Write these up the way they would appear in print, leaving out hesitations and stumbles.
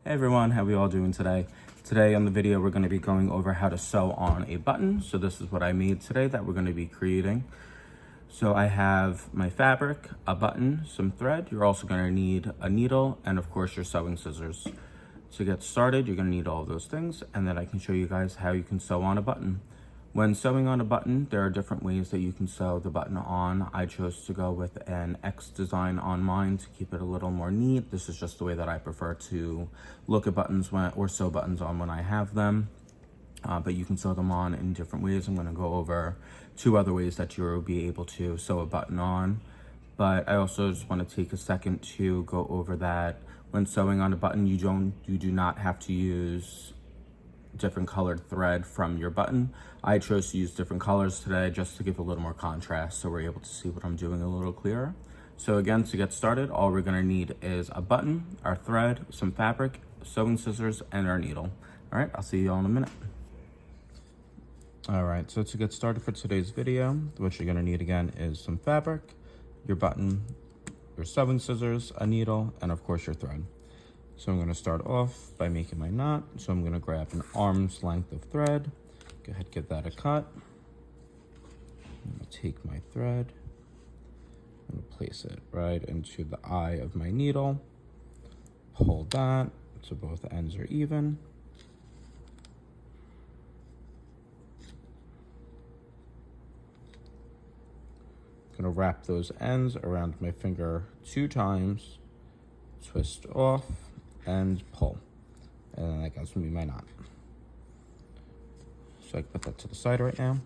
Hey everyone, how are we all doing today? Today on the video, we're going to be going over how to sew on a button. So this is what I made today that we're going to be creating. So I have my fabric, a button, some thread. You're also going to need a needle and of course your sewing scissors. To get started, you're going to need all of those things, and then I can show you guys how you can sew on a button. When sewing on a button, there are different ways that you can sew the button on. I chose to go with an X design on mine to keep it a little more neat. This is just the way that I prefer to look at buttons or sew buttons on when I have them. But you can sew them on in different ways. I'm going to go over 2 other ways that you'll be able to sew a button on. But I also just want to take a second to go over that when sewing on a button, you do not have to use different colored thread from your button. I chose to use different colors today just to give a little more contrast so we're able to see what I'm doing a little clearer. So again, to get started, all we're gonna need is a button, our thread, some fabric, sewing scissors, and our needle. All right, I'll see you all in a minute. All right, so to get started for today's video, what you're gonna need again is some fabric, your button, your sewing scissors, a needle, and of course your thread. So I'm going to start off by making my knot. So I'm going to grab an arm's length of thread. Go ahead, give that a cut. I'm going to take my thread. I'm going to place it right into the eye of my needle. Pull that so both ends are even. I'm going to wrap those ends around my finger 2 times, twist off, and pull, and then that gives me my knot. So I can put that to the side right now.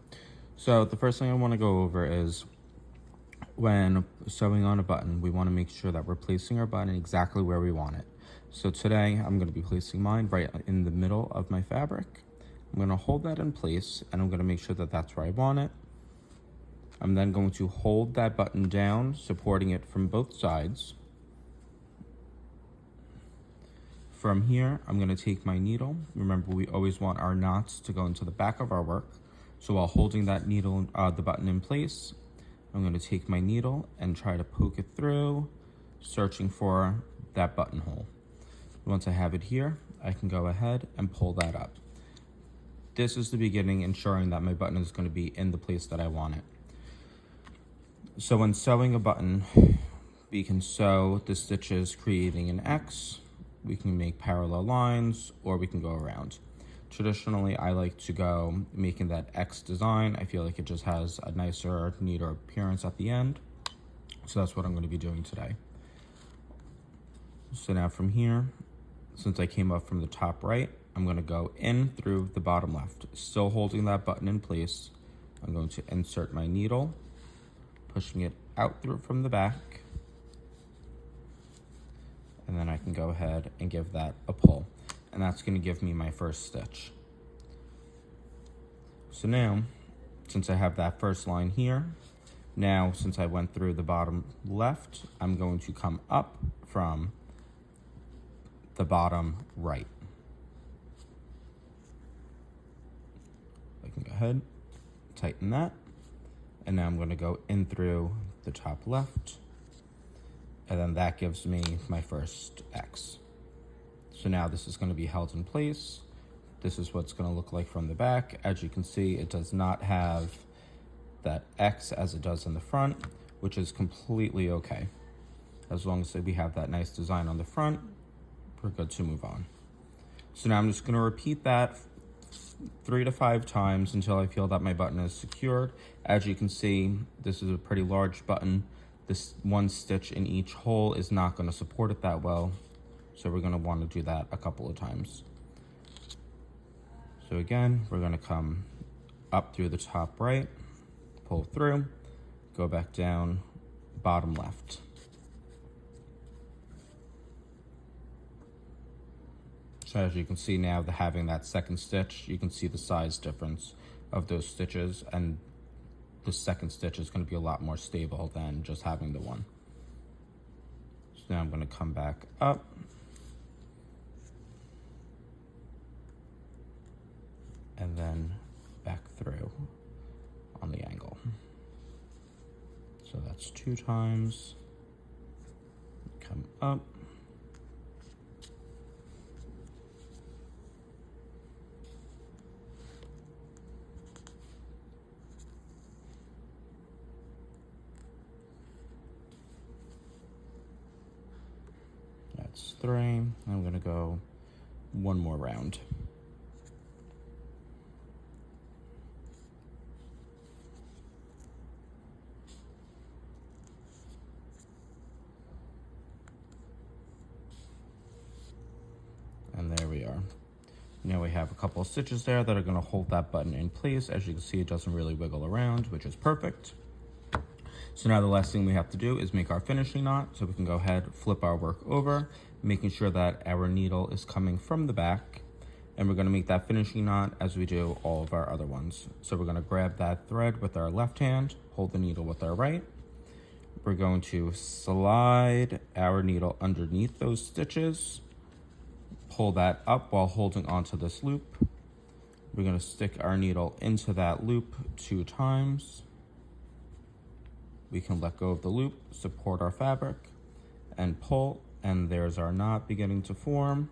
So the first thing I want to go over is when sewing on a button, we want to make sure that we're placing our button exactly where we want it. So today I'm going to be placing mine right in the middle of my fabric. I'm going to hold that in place, and I'm going to make sure that that's where I want it. I'm then going to hold that button down, supporting it from both sides. From here, I'm going to take my needle. Remember, we always want our knots to go into the back of our work. So while holding that needle, the button in place, I'm going to take my needle and try to poke it through, searching for that buttonhole. Once I have it here, I can go ahead and pull that up. This is the beginning, ensuring that my button is going to be in the place that I want it. So when sewing a button, we can sew the stitches creating an X. We can make parallel lines, or we can go around. Traditionally, I like to go making that X design. I feel like it just has a nicer, neater appearance at the end. So that's what I'm going to be doing today. So now from here, since I came up from the top right, I'm going to go in through the bottom left. Still holding that button in place, I'm going to insert my needle, pushing it out through from the back. And then I can go ahead and give that a pull. And that's going to give me my first stitch. So now, since I have that first line here, now since I went through the bottom left, I'm going to come up from the bottom right. I can go ahead, tighten that. And now I'm going to go in through the top left. And then that gives me my first X. So now this is going to be held in place. This is what's going to look like from the back. As you can see, it does not have that X as it does in the front, which is completely okay. As long as we have that nice design on the front, we're good to move on. So now I'm just going to repeat that 3 to 5 times until I feel that my button is secured. As you can see, this is a pretty large button. This one stitch in each hole is not going to support it that well, so we're going to want to do that a couple of times. So again, we're going to come up through the top right, pull through, go back down, bottom left. So as you can see now, having that second stitch, you can see the size difference of those stitches, and the second stitch is going to be a lot more stable than just having the one. So now I'm going to come back up. And then back through on the angle. So that's 2 times. Come up. That's 3. I'm gonna go 1 more round. And there we are. Now we have a couple of stitches there that are going to hold that button in place. As you can see, it doesn't really wiggle around, which is perfect. So now the last thing we have to do is make our finishing knot. So we can go ahead, flip our work over, making sure that our needle is coming from the back. And we're going to make that finishing knot as we do all of our other ones. So we're going to grab that thread with our left hand, hold the needle with our right. We're going to slide our needle underneath those stitches, pull that up while holding onto this loop. We're going to stick our needle into that loop 2 times. We can let go of the loop, support our fabric, and pull, and there's our knot beginning to form.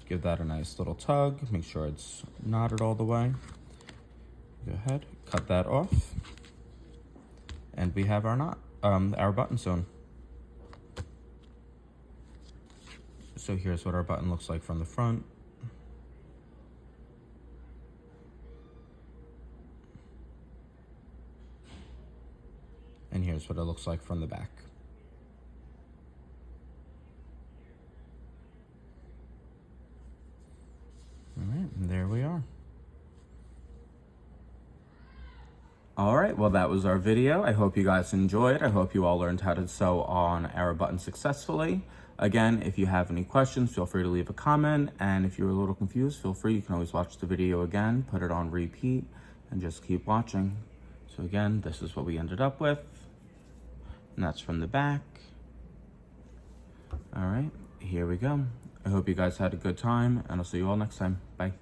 Give that a nice little tug, make sure it's knotted all the way. Go ahead, cut that off, and we have our knot, our button sewn. So here's what our button looks like from the front. And here's what it looks like from the back. All right, and there we are. All right, well, that was our video. I hope you guys enjoyed. I hope you all learned how to sew on our button successfully. Again, if you have any questions, feel free to leave a comment. And if you're a little confused, feel free. You can always watch the video again, put it on repeat, and just keep watching. So again, this is what we ended up with. And that's from the back. All right, here we go. I hope you guys had a good time, and I'll see you all next time. Bye.